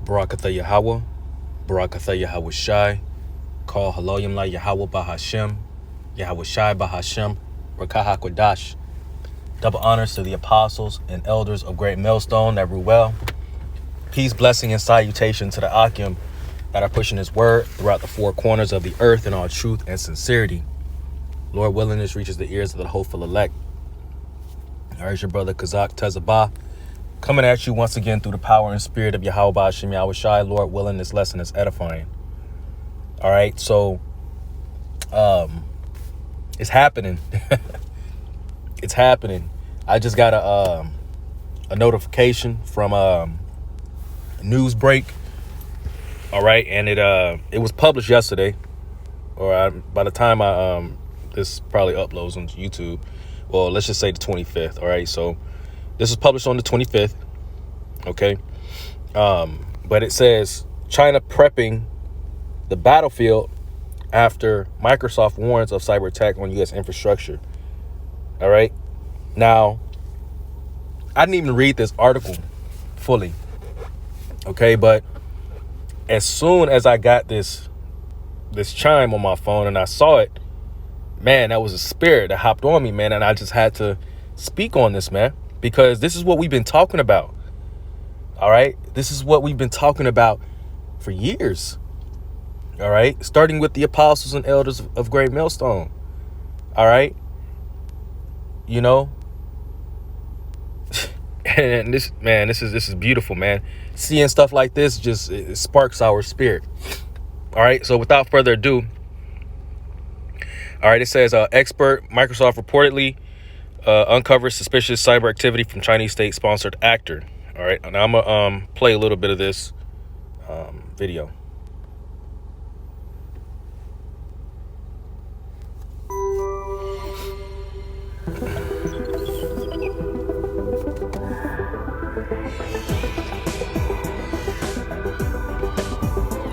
Barakatha Yahweh, Barakatha Yahweh Shai, Call Haloyim La Yahweh Bahashem, Yahweh Shai Bahashem, Rakah HaKodash. Double honors to the apostles and elders of Great Millstone that rule well. Peace, blessing, and salutation to the Akim that are pushing his word throughout the four corners of the earth in all truth and sincerity. Lord willing, this reaches the ears of the hopeful elect. I urge your brother Kazak Tezabah, coming at you once again through the power and spirit of Yahweh Hashem Yahweh Shai. Lord willing, this lesson is edifying. All right, so it's happening. It's happening. I just got a notification from a news break. All right, and it was published yesterday, or by the time this probably uploads on YouTube. Well, let's just say the 25th. All right, so this was published on the 25th. Okay, but it says China prepping the battlefield after Microsoft warns of cyber attack on U.S. infrastructure. All right, now I didn't even read this article fully. Okay, but as soon as I got this chime on my phone and I saw it, man, that was a spirit that hopped on me, man. And I just had to speak on this, man, because this is what we've been talking about. All right. This is what we've been talking about for years. All right. Starting with the apostles and elders of Great Millstone. All right. You know, and this is beautiful, man. Seeing stuff like this just it sparks our spirit. All right. So without further ado. All right, it says expert Microsoft reportedly uncovers suspicious cyber activity from Chinese state-sponsored actor. All right, now I'm gonna play a little bit of this video.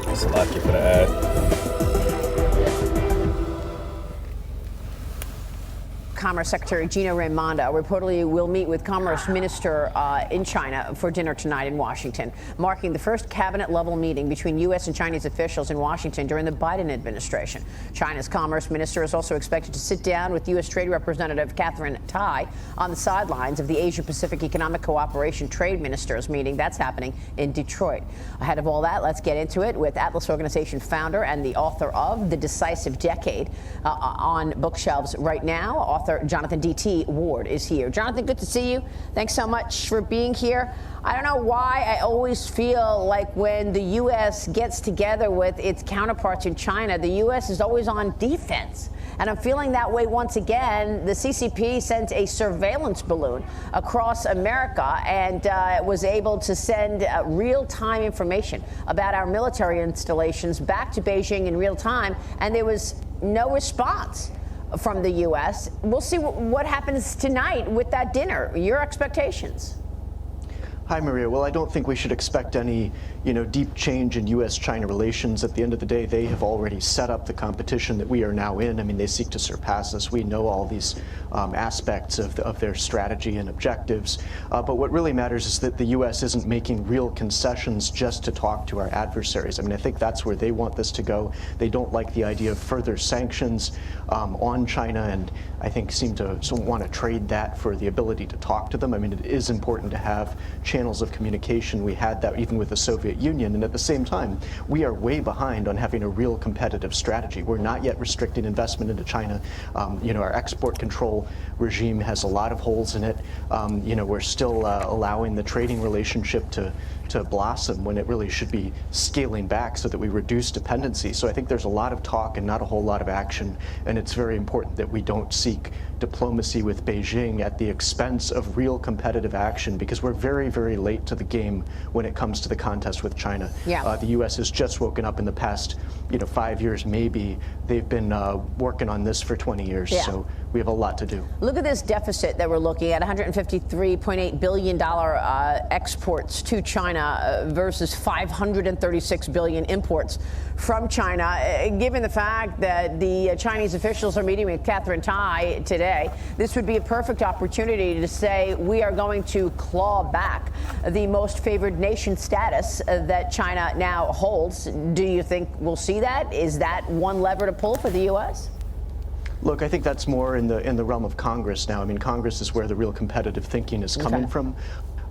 It's a lot for the ad. Commerce Secretary Gina Raimondo reportedly will meet with Commerce Minister in China for dinner tonight in Washington, marking the first cabinet-level meeting between U.S. and Chinese officials in Washington during the Biden administration. China's Commerce Minister is also expected to sit down with U.S. Trade Representative Catherine Tai on the sidelines of the Asia-Pacific Economic Cooperation Trade Ministers meeting. That's happening in Detroit. Ahead of all that, let's get into it with Atlas Organization founder and the author of The Decisive Decade on bookshelves right now. Author Jonathan D.T. Ward is here. Jonathan, good to see you. Thanks so much for being here. I don't know why I always feel like when the U.S. gets together with its counterparts in China, the U.S. is always on defense. And I'm feeling that way once again. The CCP sent a surveillance balloon across America and was able to send real-time information about our military installations back to Beijing in real time, and there was no response from the U.S. We'll see what happens tonight with that dinner. Your expectations? Hi, Maria. Well, I don't think we should expect any, deep change in U.S.-China relations. At the end of the day, they have already set up the competition that we are now in. I mean, they seek to surpass us. We know all these aspects of their strategy and objectives. But what really matters is that the U.S. isn't making real concessions just to talk to our adversaries. I mean, I think that's where they want this to go. They don't like the idea of further sanctions on China, and I think seem to want to trade that for the ability to talk to them. I mean, it is important to have channels of communication. We had that even with the Soviet Union, and at the same time, we are way behind on having a real competitive strategy. We're not yet restricting investment into China. Our export control regime has a lot of holes in it. We're still allowing the trading relationship to blossom when it really should be scaling back so that we reduce dependency. So I think there's a lot of talk and not a whole lot of action, and it's very important that we don't seek diplomacy with Beijing at the expense of real competitive action, because we're very, very late to the game when it comes to the contest with China. Yeah. The U.S. has just woken up in the past 5 years maybe. They've been working on this for 20 years. Yeah. So we have a lot to do. Look at this deficit that we're looking at, $153.8 billion exports to China versus $536 billion imports from China. Given the fact that the Chinese officials are meeting with Catherine Tai today, this would be a perfect opportunity to say we are going to claw back the most favored nation status that China now holds. Do you think we'll see that? Is that one lever to pull for the U.S.? Look, I think that's more in the realm of Congress now. I mean, Congress is where the real competitive thinking is coming from.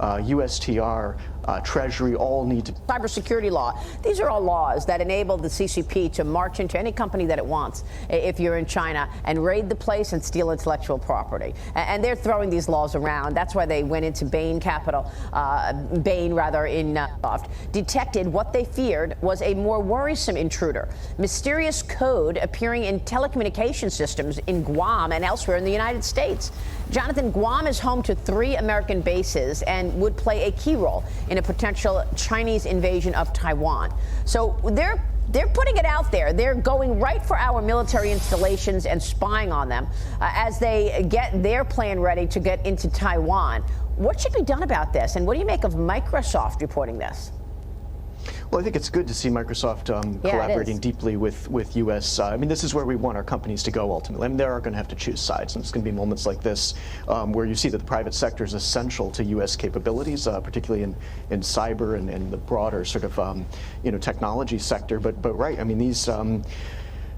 USTR, Treasury all need to. Cybersecurity law. These are all laws that enable the CCP to march into any company that it wants if you're in China and raid the place and steal intellectual property. And they're throwing these laws around. That's why they went into Bain Capital, in Soft, detected what they feared was a more worrisome intruder. Mysterious code appearing in telecommunication systems in Guam and elsewhere in the United States. Jonathan, Guam is home to 3 American bases and would play a key role in a potential Chinese invasion of Taiwan. So they're putting it out there. They're going right for our military installations and spying on them as they get their plan ready to get into Taiwan. What should be done about this? And what do you make of Microsoft reporting this? Well, I think it's good to see Microsoft collaborating deeply with U.S. I mean, this is where we want our companies to go ultimately. I mean, they are going to have to choose sides, and it's going to be moments like this where you see that the private sector is essential to U.S. capabilities, particularly in cyber and the broader sort of technology sector. But right, I mean, these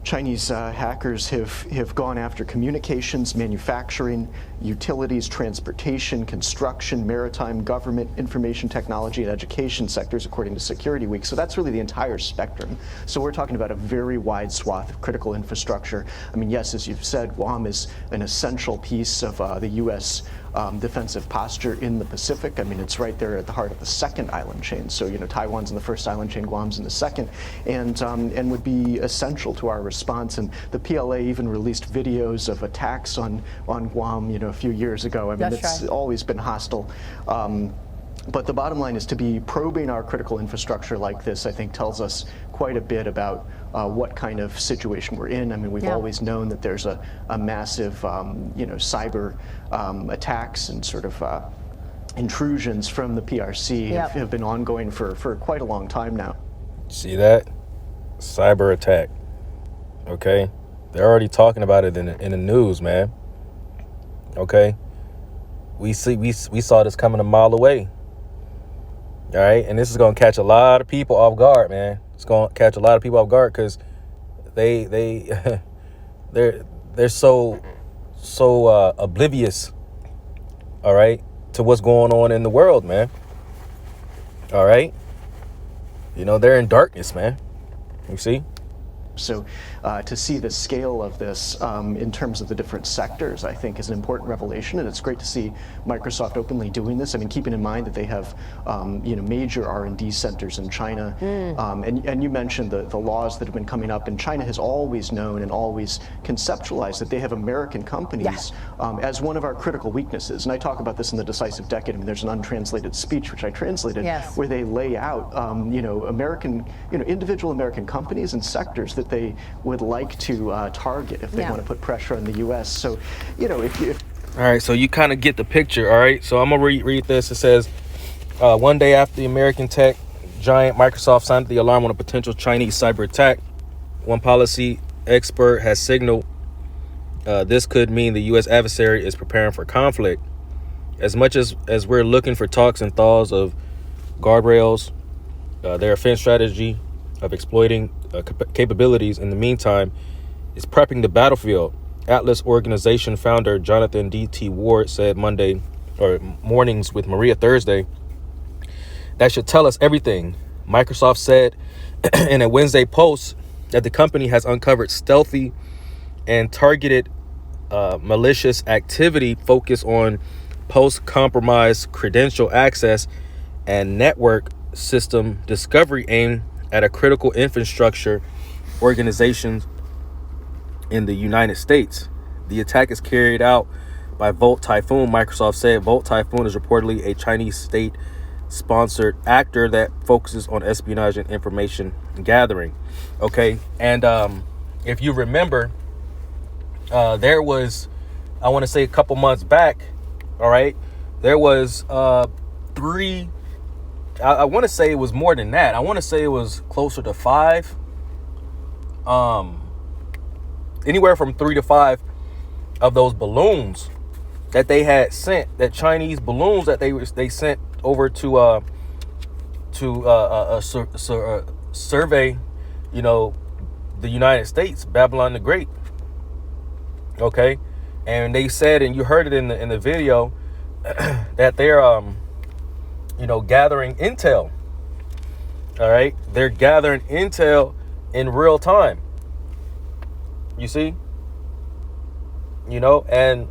Chinese hackers have gone after communications, manufacturing, utilities, transportation, construction, maritime, government, information technology, and education sectors, according to Security Week. So that's really the entire spectrum. So we're talking about a very wide swath of critical infrastructure. I mean, yes, as you've said, Guam is an essential piece of the U.S. Defensive posture in the Pacific. I mean, it's right there at the heart of the second island chain. So, Taiwan's in the first island chain, Guam's in the second, and would be essential to our response. And the PLA even released videos of attacks on Guam, a few years ago. I mean, it's always been hostile. But the bottom line is to be probing our critical infrastructure like this, I think, tells us quite a bit about what kind of situation we're in. I mean, we've always known that there's a massive, cyber attacks and sort of intrusions from the PRC have been ongoing for quite a long time now. See that? Cyber attack. Okay? They're already talking about it in the news, man. Okay? We saw this coming a mile away. All right? And this is going to catch a lot of people off guard, man. It's going to catch a lot of people off guard because they're so oblivious, all right, to what's going on in the world, man. All right? They're in darkness, man. You see? So to see the scale of this in terms of the different sectors, I think is an important revelation, and it's great to see Microsoft openly doing this. I mean, keeping in mind that they have major R&D centers in China, and you mentioned the laws that have been coming up, and China has always known and always conceptualized that they have American companies as one of our critical weaknesses. And I talk about this in the Decisive Decade. I mean, there's an untranslated speech which I translated where they lay out American, individual American companies and sectors that they would like to target if they want to put pressure on the U.S. So, if all right, so you kind of get the picture, all right? So I'm going to read this. It says, one day after the American tech giant Microsoft sounded the alarm on a potential Chinese cyber attack, one policy expert has signaled this could mean the U.S. adversary is preparing for conflict. As much as we're looking for talks and thaws of guardrails, their offense strategy of exploiting capabilities in the meantime is prepping the battlefield. Atlas organization founder Jonathan D.T. Ward said Mornings with Maria Thursday. That should tell us everything. Microsoft said in a Wednesday post that the company has uncovered stealthy and targeted malicious activity focused on post-compromise credential access and network system discovery aimed at a critical infrastructure organization in the United States. The attack is carried out by Volt Typhoon. Microsoft said Volt Typhoon is reportedly a Chinese state-sponsored actor that focuses on espionage and information gathering. Okay, and if you remember, there was I want to say a couple months back, all right, there was three. I want to say it was more than that. I want to say it was closer to 5. Anywhere from 3 to 5 of those balloons that they had sent, that Chinese balloons that they sent over to survey, you know, the United States, Babylon the Great. Okay, and they said, and you heard it in the video, that they're you know, gathering intel. All right, they're gathering intel in real time. You see, you know, and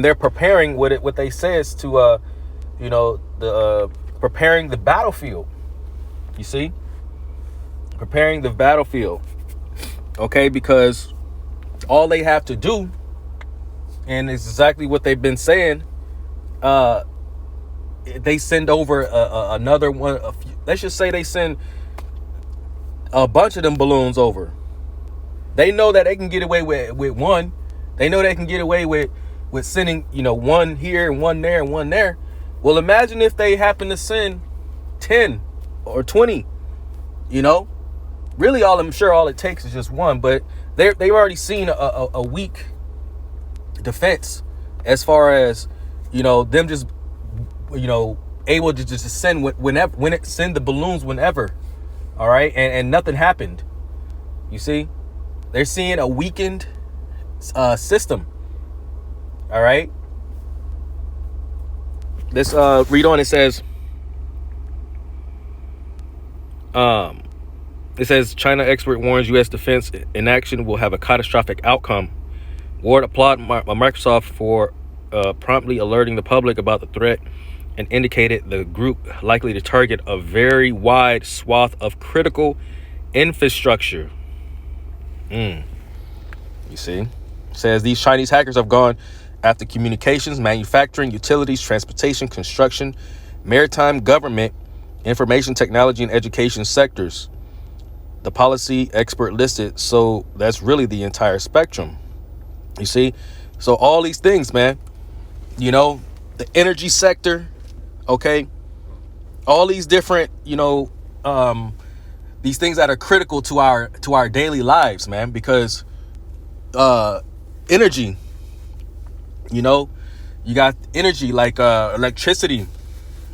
they're preparing what they says to you know, the preparing the battlefield. You see, preparing the battlefield. Okay, because all they have to do, and it's exactly what they've been saying, they send over another one. Let's just say they send a bunch of them balloons over. They know that they can get away with one. They know they can get away with sending, you know, one here and one there and one there. Well, imagine if they happen to send 10 or 20, you know. Really, I'm sure all it takes is just one, but they've already seen a weak defense as far as, you know, them just, you know, able to just send send the balloons whenever. All right, and nothing happened. You see, they're seeing a weakened system. All right, let's read on. It says, China expert warns U.S. defense inaction will have a catastrophic outcome. Ward applauded Microsoft for promptly alerting the public about the threat and indicated the group likely to target a very wide swath of critical infrastructure. You see, says these Chinese hackers have gone after communications, manufacturing, utilities, transportation, construction, maritime, government, information technology, and education sectors. The policy expert listed, so that's really the entire spectrum. You see, so all these things, man, you know, the energy sector, okay, all these different, you know, these things that are critical to our daily lives, man, because energy, you know, you got energy like electricity,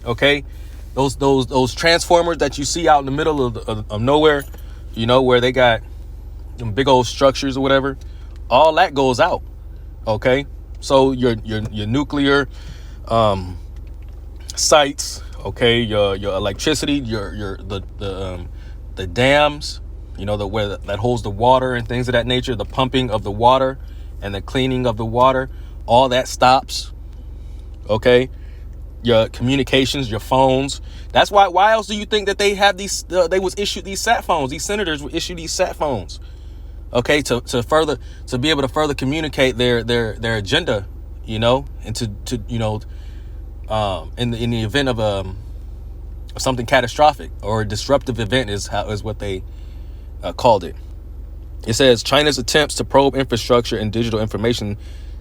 okay, those transformers that you see out in the middle of nowhere, you know, where they got them big old structures or whatever, all that goes out. Okay, so your nuclear sites, okay, your electricity, the dams, you know, where that holds the water and things of that nature, the pumping of the water and the cleaning of the water, all that stops. Okay, your communications, your phones. That's why else do you think that they have these they was issued these sat phones? These senators would issue these sat phones, okay, to be able to further communicate their agenda, you know, and to you know, in the event of something catastrophic or a disruptive event is what they called it. It says China's attempts to probe infrastructure and digital information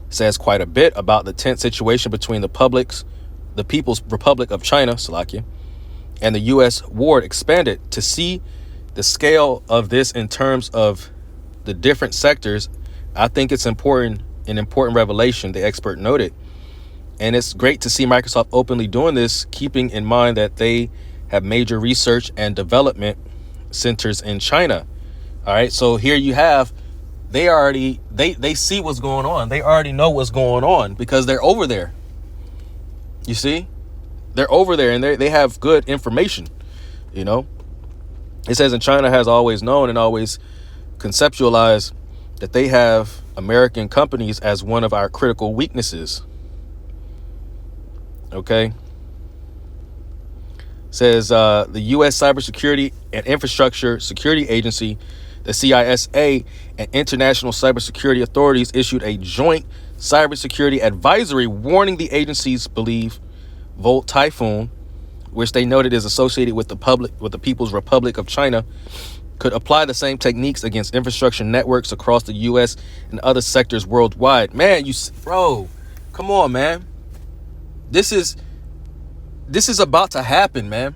says quite a bit about the tense situation between the People's Republic of China, Slovakia, and the U.S. Ward expanded to see the scale of this in terms of the different sectors. I think it's an important revelation, the expert noted. And it's great to see Microsoft openly doing this, keeping in mind that they have major research and development centers in China. All right, so here you have, they see what's going on. They already know what's going on because they're over there. You see, they're over there and they have good information, you know. It says, and China has always known and always conceptualized that they have American companies as one of our critical weaknesses. Okay. It says the U.S. Cybersecurity and Infrastructure Security Agency, the CISA, and international cybersecurity authorities issued a joint cybersecurity advisory warning the agencies believe Volt Typhoon, which they noted is associated with the People's Republic of China, could apply the same techniques against infrastructure networks across the U.S. and other sectors worldwide. Man, bro, come on, man. This is about to happen, man.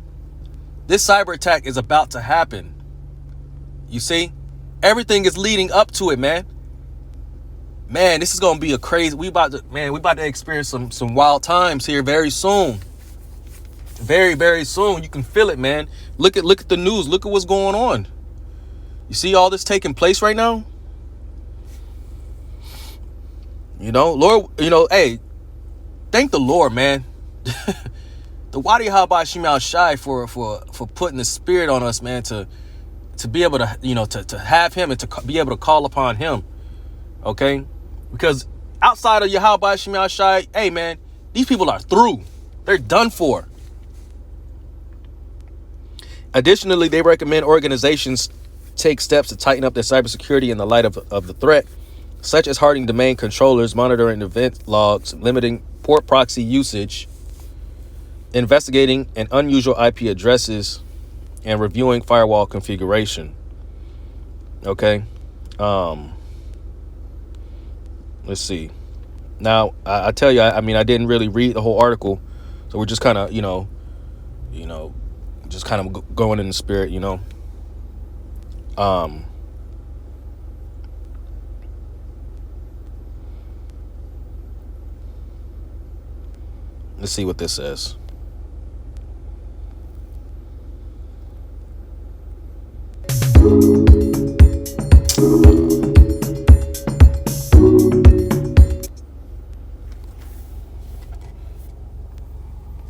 This cyber attack is about to happen. You see? Everything is leading up to it, man. Man, this is going to be a crazy... We about to experience some wild times here very soon. Very, very soon. You can feel it, man. Look at the news. Look at what's going on. You see all this taking place right now? You know, Lord, hey, thank the Lord, man. The Wadi Haba Shimal Shai for putting the spirit on us, man, to be able to, to have him and to be able to call upon him. Okay? Because outside of Yahweh Shemal Shai, hey, man, these people are through. They're done for. Additionally, they recommend organizations take steps to tighten up their cybersecurity in the light of the threat, such as hardening domain controllers, monitoring event logs, limiting port proxy usage, investigating an unusual IP addresses, and reviewing firewall configuration. Okay. Let's see. Now, I tell you, I mean, I didn't really read the whole article, so we're just kind of, just kind of going in the spirit, Let's see what this says.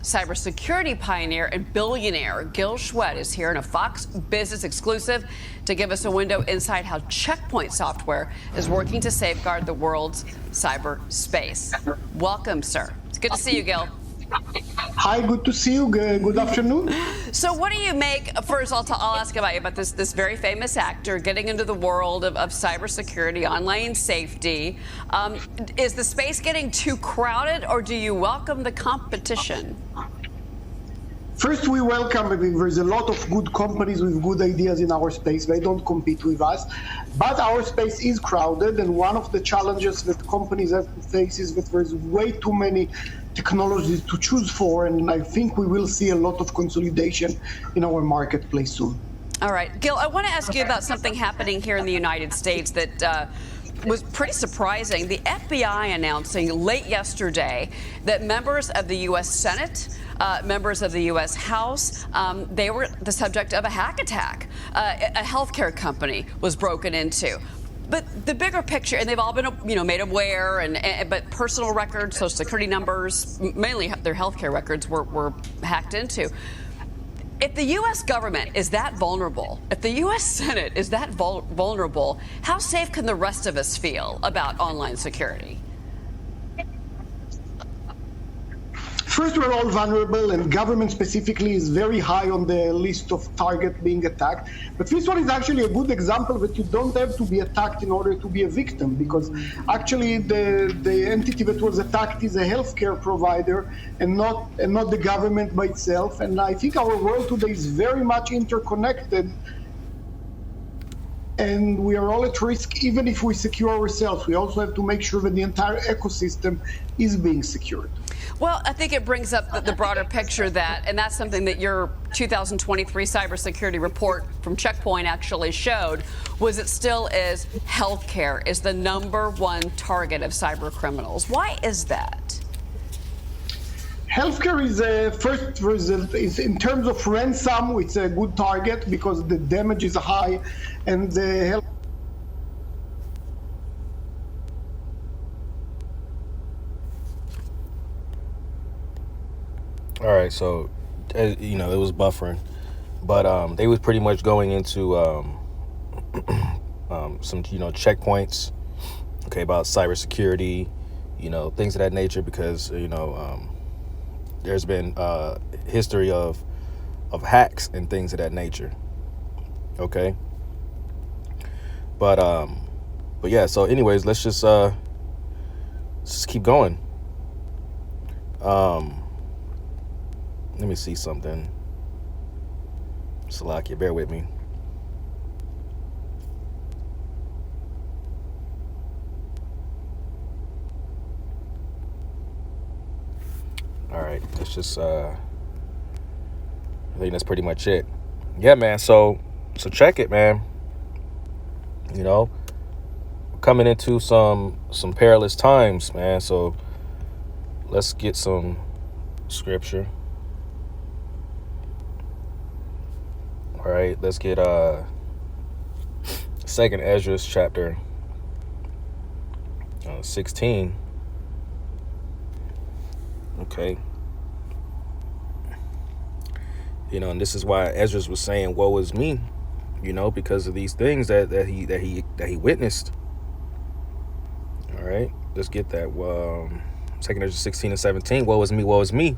Cybersecurity pioneer and billionaire Gil Schwed is here in a Fox Business exclusive to give us a window inside how Checkpoint software is working to safeguard the world's cyberspace. Welcome, sir. It's good to see you, Gil. Hi, good to see you. Good afternoon. So what do you make, first I'll ask about you, about this very famous actor getting into the world of cybersecurity, online safety. Is the space getting too crowded, or do you welcome the competition? First, we welcome, there's a lot of good companies with good ideas in our space. They don't compete with us. But our space is crowded, and one of the challenges that companies have to face is that there's way too many technologies to choose for, and I think we will see a lot of consolidation in our marketplace soon. All right. Gil, I want to ask you about something happening here in the United States that was pretty surprising. The FBI announcing late yesterday that members of the U.S. Senate, members of the U.S. House, they were the subject of a hack attack. A healthcare company was broken into. But the bigger picture, and they've all been, made aware, but personal records, social security numbers, mainly their healthcare records were hacked into. If the U.S. government is that vulnerable, if the U.S. Senate is that vulnerable, how safe can the rest of us feel about online security? First, we're all vulnerable, and government specifically is very high on the list of targets being attacked. But this one is actually a good example that you don't have to be attacked in order to be a victim, because actually the entity that was attacked is a healthcare provider and not the government by itself. And I think our world today is very much interconnected, and we are all at risk. Even if we secure ourselves, we also have to make sure that the entire ecosystem is being secured. Well, I think it brings up the broader picture and that's something that your 2023 cybersecurity report from Checkpoint actually showed, was it still is healthcare is the #1 target of cyber criminals. Why is that? Healthcare is in terms of ransom, it's a good target because the damage is high, and the health. All right, so it was buffering, but they was pretty much going into some checkpoints, okay, about cybersecurity, things of that nature, because there's been history of hacks and things of that nature, okay. But yeah. So anyways, let's just keep going. Let me see something. Salakia, bear with me. just I think that's pretty much it. Yeah, man. So check it, man. You know, coming into some perilous times, man. So let's get some scripture. All right, let's get 2nd Ezra chapter 16. Okay. You know, and this is why Ezra was saying, woe is me, you know, because of these things that he witnessed. All right, let's get that. 2nd Ezra 16 and 17. Woe is me, woe is me.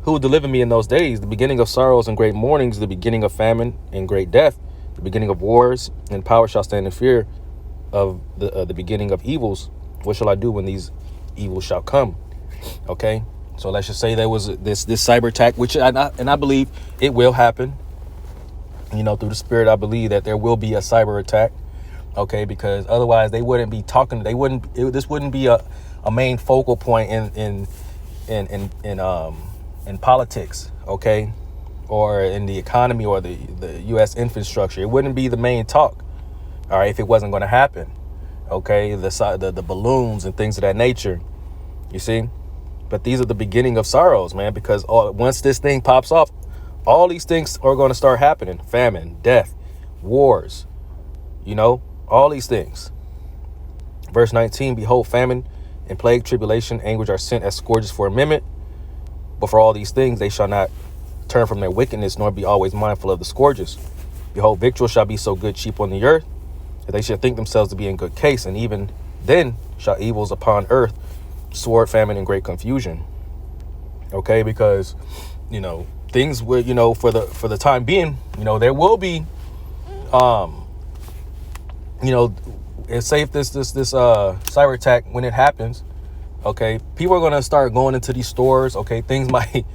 Who will deliver me in those days? The beginning of sorrows and great mournings, the beginning of famine and great death, the beginning of wars, and power shall stand in fear of the beginning of evils. What shall I do when these evils shall come? Okay, so let's just say there was this cyber attack, which I believe it will happen. You know, through the Spirit, I believe that there will be a cyber attack. Okay, because otherwise they wouldn't be talking. This wouldn't be a main focal point in politics, okay, or in the economy or the U.S. infrastructure. It wouldn't be the main talk, all right, if it wasn't going to happen, okay, the balloons and things of that nature, you see. But these are the beginning of sorrows, man, because once this thing pops off, all these things are going to start happening: famine, death, wars, you know, all these things. Verse 19, behold, famine and plague, tribulation, anguish are sent as scourges for a minute. But for all these things, they shall not turn from their wickedness, nor be always mindful of the scourges. Behold, victuals shall be so good cheap on the earth, that they shall think themselves to be in good case. And even then shall evils upon earth, sword, famine, and great confusion. Okay, because, you know, things will, you know, for the time being, you know, there will be, you know, say if this cyber attack, when it happens, okay, people are going to start going into these stores. Okay, things might,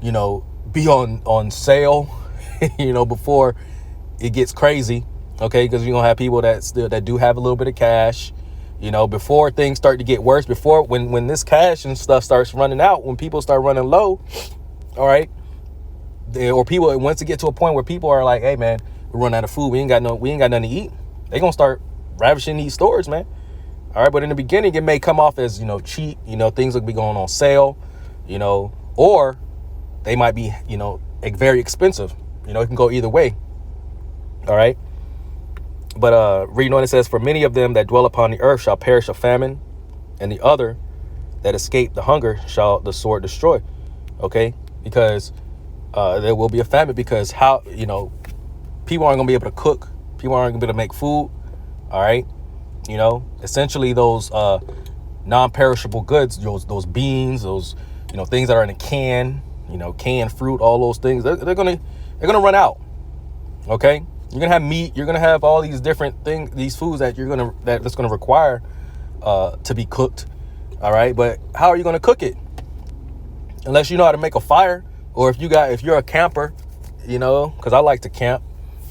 you know, be on sale, you know, before it gets crazy. Okay, because you're going to have people that do have a little bit of cash, you know, before things start to get worse, before when this cash and stuff starts running out, when people start running low, all right, or people, once it get to a point where people are like, hey, man, we're running out of food. We ain't got nothing to eat. They're going to start ravishing these stores, man. All right, but in the beginning, it may come off as, you know, cheap, you know, things will be going on sale, you know, or they might be, you know, very expensive. You know, it can go either way. All right. But reading on, it says, for many of them that dwell upon the earth shall perish of famine, and the other that escape the hunger shall the sword destroy. Okay, because there will be a famine, because how, you know, people aren't going to be able to cook. People aren't going to be able to make food. All right. You know, essentially those non-perishable goods, those beans, those, you know, things that are in a can, you know, canned fruit, all those things, they're gonna run out. Okay, you're gonna have meat, you're gonna have all these different things, these foods that that's gonna require to be cooked. All right, but how are you gonna cook it unless you know how to make a fire, or if you're a camper, you know, because I like to camp.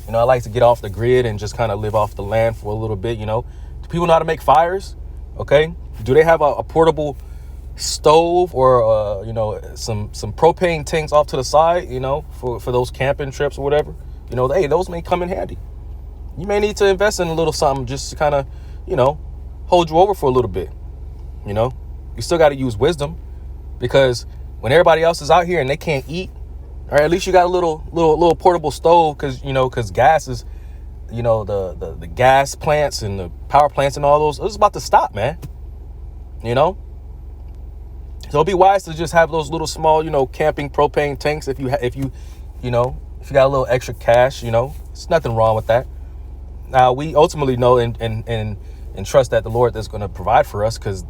You know, I like to get off the grid and just kind of live off the land for a little bit, you know. Do people know how to make fires? Okay. Do they have a portable stove or, you know, some propane tanks off to the side, you know, for those camping trips or whatever? You know, hey, those may come in handy. You may need to invest in a little something just to kind of, you know, hold you over for a little bit. You know, you still got to use wisdom, because when everybody else is out here and they can't eat, all right, at least you got a little portable stove, because gas is, you know, the gas plants and the power plants and all those, it's about to stop, man. You know, so it'd be wise to just have those little small, you know, camping propane tanks if you got a little extra cash. You know, there's nothing wrong with that. Now, we ultimately know and trust that the Lord is going to provide for us, because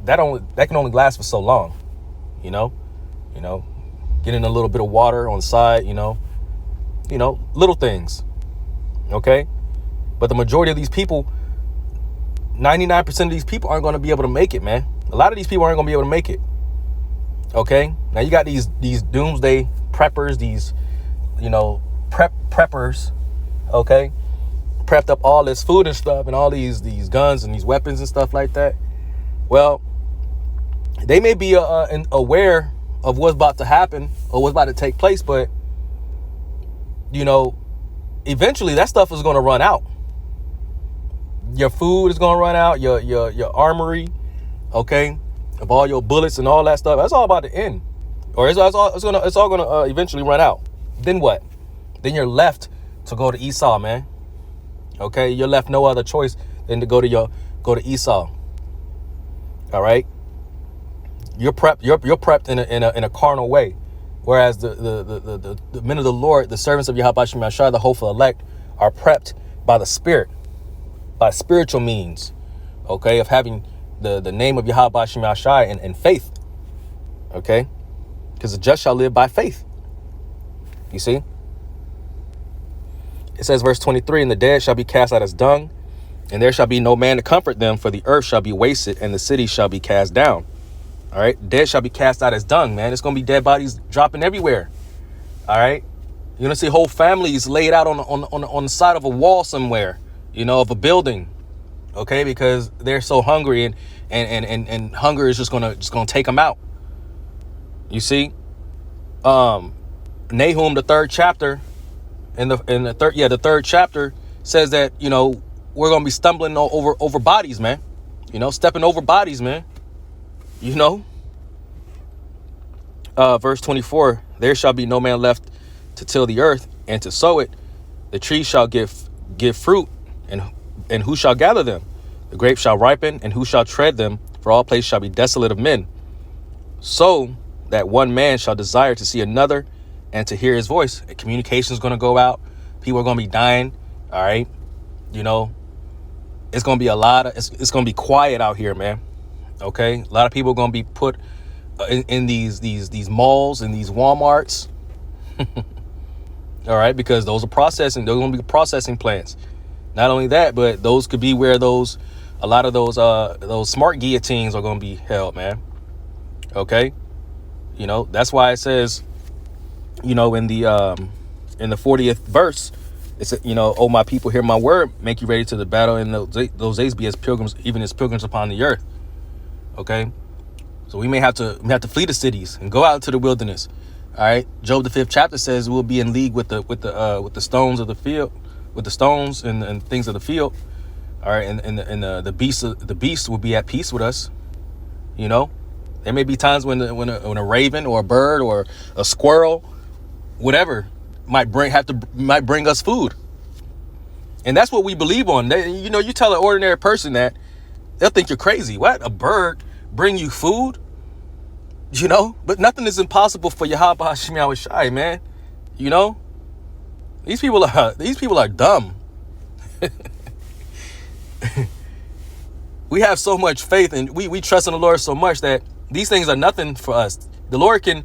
that can only last for so long. You know. Getting a little bit of water on the side, you know, little things. Okay. But the majority of these people, 99% of these people aren't going to be able to make it, man. A lot of these people aren't going to be able to make it. Okay. Now you got these doomsday preppers, these, you know, preppers. Okay. Prepped up all this food and stuff and all these guns and these weapons and stuff like that. Well, they may be aware of what's about to happen or what's about to take place, but eventually that stuff is going to run out. Your food is going to run out, your armory, okay, of all your bullets and all that stuff. That's all about to end, or it's all going to eventually run out. Then what? Then you're left to go to Esau, man. Okay, you're left no other choice than to go to Esau. All right, you're prepped in a carnal way, whereas the men of the Lord, the servants of Yahweh Shem Yahshua, the hopeful elect, are prepped by the Spirit, by spiritual means, okay, of having the name of Yahweh Shem Yahshua and faith, okay, because the just shall live by faith. You see, it says, verse 23, and the dead shall be cast out as dung, and there shall be no man to comfort them, for the earth shall be wasted, and the city shall be cast down. All right, dead shall be cast out as dung, man. It's going to be dead bodies dropping everywhere. All right, you're going to see whole families laid out on the side of a wall somewhere, of a building, okay, because they're so hungry, and hunger is just gonna take them out. You see, Nahum, the third chapter, the third chapter says that we're gonna be stumbling over bodies, man. Stepping over bodies, man. Verse 24: there shall be no man left to till the earth and to sow it. The trees shall give fruit, and who shall gather them? The grapes shall ripen, and who shall tread them? For all places shall be desolate of men. So that one man shall desire to see another and to hear his voice. Communication is going to go out. People are going to be dying. All right. It's going to be it's going to be quiet out here, man. Okay. A lot of people are going to be put in these malls and these Walmarts. All right. Because those are processing. Those are going to be processing plants. Not only that, but those could be where a lot of those smart guillotines are going to be held, man. Okay. That's why it says, in the 40th verse, it said, oh, my people, hear my word, make you ready to the battle, and those days be as pilgrims, even as pilgrims upon the earth. Okay. So we may have to flee the cities and go out into the wilderness. All right. Job, the 5th chapter, says we'll be in league with the stones of the field, with the stones and things of the field. All right. And the beast will be at peace with us. There may be times when a raven or a bird or a squirrel, whatever, might bring us food. And that's what we believe on. You tell an ordinary person that, they'll think you're crazy. What? A bird bring you food? But nothing is impossible for Yahweh Hashem Yahweh Shai, man. These people are dumb. We have so much faith, and we trust in the Lord so much that these things are nothing for us. The Lord can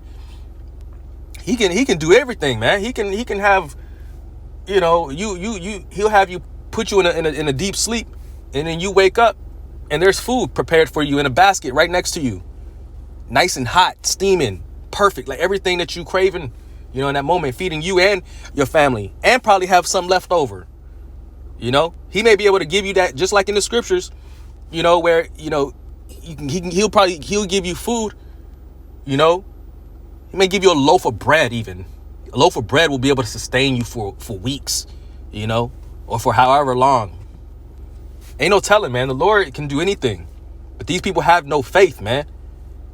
do everything, man. He can have, he'll have you, put you in a deep sleep, and then you wake up and there's food prepared for you in a basket right next to you. Nice and hot, steaming, perfect, like everything that you craving, in that moment, feeding you and your family, and probably have some left over. He may be able to give you that, just like in the scriptures, where, he'll give you food, he may give you a loaf of bread. Even a loaf of bread will be able to sustain you for weeks, or for however long. Ain't no telling, man. The Lord can do anything, but these people have no faith, man.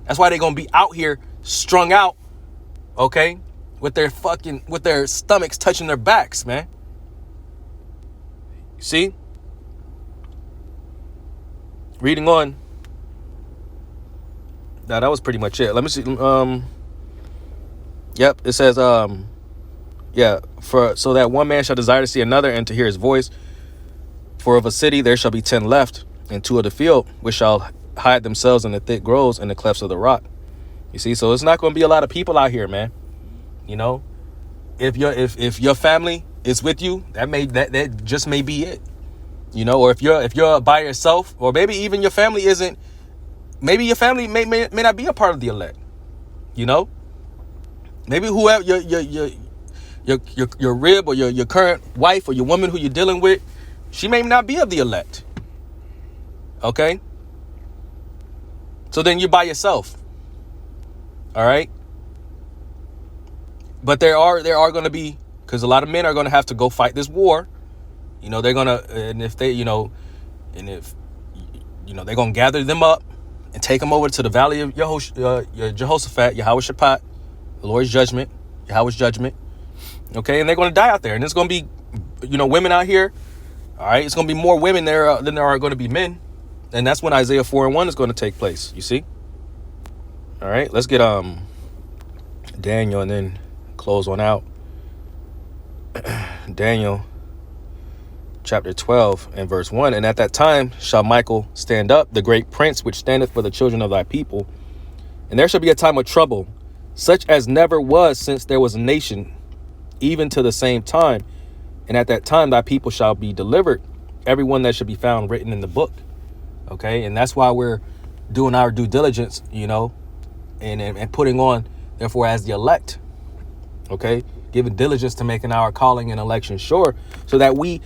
That's why they're going to be out here strung out, okay, with their stomachs touching their backs, man. See? Reading on. Now, that was pretty much it. Let me see. Yep, it says, so that one man shall desire to see another and to hear his voice. For of a city there shall be 10 left, and 2 of the field, which shall hide themselves in the thick groves and the clefts of the rock. You see, so it's not going to be a lot of people out here, man. If your family is with you, that just may be it. Or if you're by yourself, or maybe even your family isn't. Maybe your family may not be a part of the elect. Maybe whoever your rib or your current wife or your woman who you're dealing with, she may not be of the elect. Okay. So then you're by yourself. All right. But there are going to be, because a lot of men are going to have to go fight this war. You know, they're going to, and if they, you know, and if, you know, they're going to gather them up and take them over to the valley of Jehoshaphat, Yahweh Shaphat, the Lord's judgment, Yahweh's judgment. Okay, and they're going to die out there. And there's going to be, you know, women out here. All right, it's going to be more women there than there are going to be men. And that's when Isaiah 4:1 is going to take place, you see? All right, let's get Daniel and then close on out. Daniel chapter 12 and verse 1. And at that time shall Michael stand up, the great prince which standeth for the children of thy people. And there shall be a time of trouble, such as never was since there was a nation, even to the same time. And at that time thy people shall be delivered, everyone that should be found written in the book. Okay, and that's why we're doing our due diligence, you know, and putting on, therefore, as the elect. Okay, giving diligence to making our calling and election sure, so that we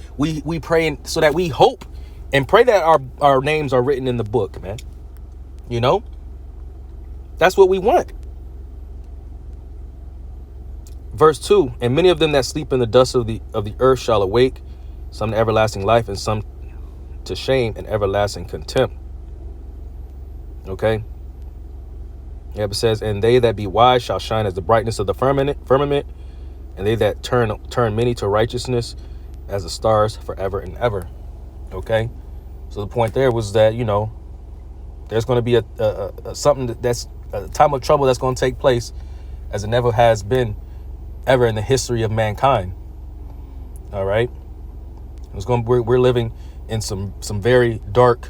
pray, and so that we hope and pray that our names are written in the book, man. You know, that's what we want. Verse 2, and many of them that sleep in the dust of the earth shall awake, some to everlasting life and some to shame and everlasting contempt. Okay. Yeah, it says, and they that be wise shall shine as the brightness of the firmament, and they that turn many to righteousness as the stars forever and ever. Okay. So the point there was that, you know, there's going to be a something that's a time of trouble that's going to take place as it never has been ever in the history of mankind. All right. We're living in some very dark,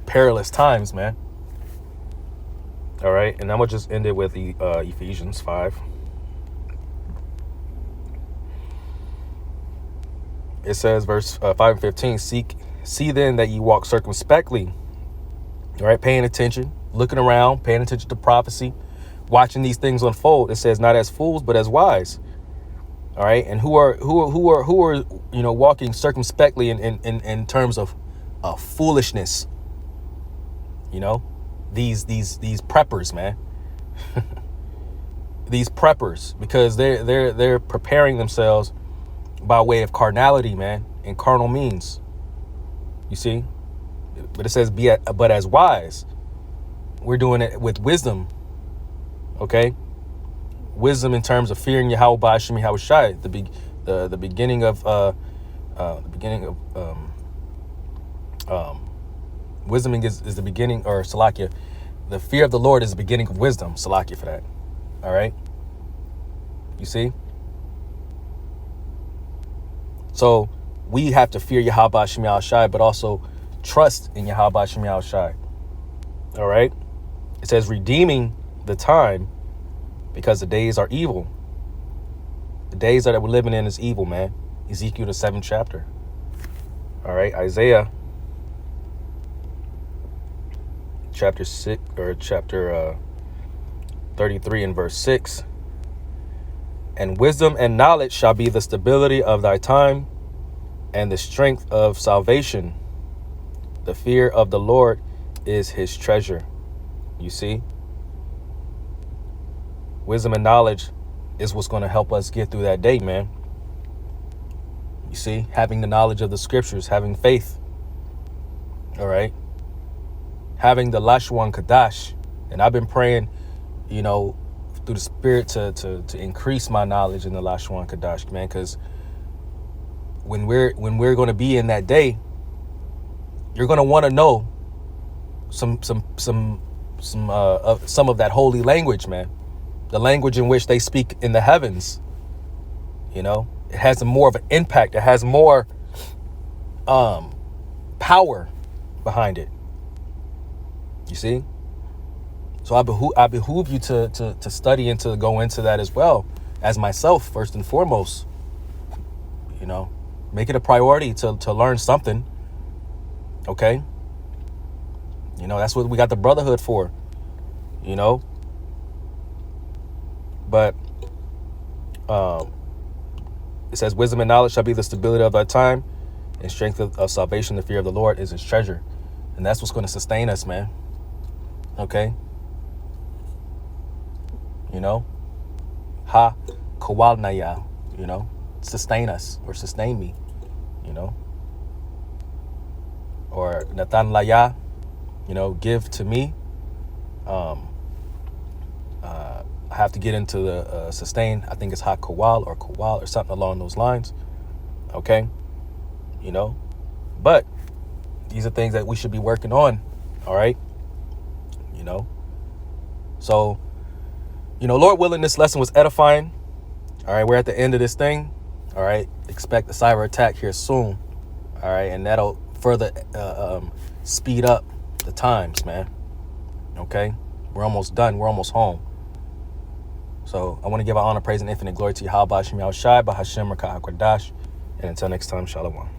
perilous times, man. All right, and I'm gonna just end it with Ephesians 5. It says, verse 5 and 15, see then that ye walk circumspectly. All right, paying attention, looking around, paying attention to prophecy, watching these things unfold. It says, not as fools, but as wise. All right, and who are you know, walking circumspectly in terms of foolishness. You know, these preppers, man. These preppers, because they're preparing themselves by way of carnality, man, and carnal means. You see, but it says but as wise. We're doing it with wisdom. Okay. Wisdom in terms of fearing Yahweh Ba'ashim Yahweh Shai, the beginning of wisdom is the beginning, or Salakia, the fear of the Lord is the beginning of wisdom. Salakia for that. All right. You see? So we have to fear Yahweh Ba'ashim Yahweh Shai, but also trust in Yahweh Ba'ashim Yahweh Shai. All right. It says redeeming the time, because the days are evil. The days that we're living in is evil, man. Ezekiel, the 7th chapter. All right, Isaiah chapter 6, or chapter 33 and verse 6. And wisdom and knowledge shall be the stability of thy time, and the strength of salvation. The fear of the Lord is his treasure. You see? Wisdom and knowledge is what's going to help us get through that day, man. You see, having the knowledge of the scriptures, having faith. All right. Having the Lashwan Kadash. And I've been praying, you know, through the spirit to increase my knowledge in the Lashwan Kadash, man, because when we're going to be in that day, you're going to want to know some of that holy language, man. The language in which they speak in the heavens. You know, it has more of an impact. It has more power behind it. You see? So I behoove you to study and to go into that as well as myself, first and foremost. You know, make it a priority to learn something. Okay? You know, that's what we got the brotherhood for. You know? But it says, wisdom and knowledge shall be the stability of thy time, and strength of salvation. The fear of the Lord is his treasure. And that's what's going to sustain us, man. Okay? You know? Ha kawal naya, you know, sustain us or sustain me, you know. Or natan laya, you know, give to me. I have to get into the sustain. I think it's ha kawal or something along those lines. Okay, you know, but these are things that we should be working on. All right, you know. So, you know, Lord willing, this lesson was edifying. All right, we're at the end of this thing. All right, expect a cyber attack here soon. All right, and that'll further speed up the times, man. Okay, we're almost done. We're almost home. So I want to give our honor, praise, and infinite glory to Yahweh Bashim Yahushai, Bahashim Rakah HaKodash. And until next time, Shalom.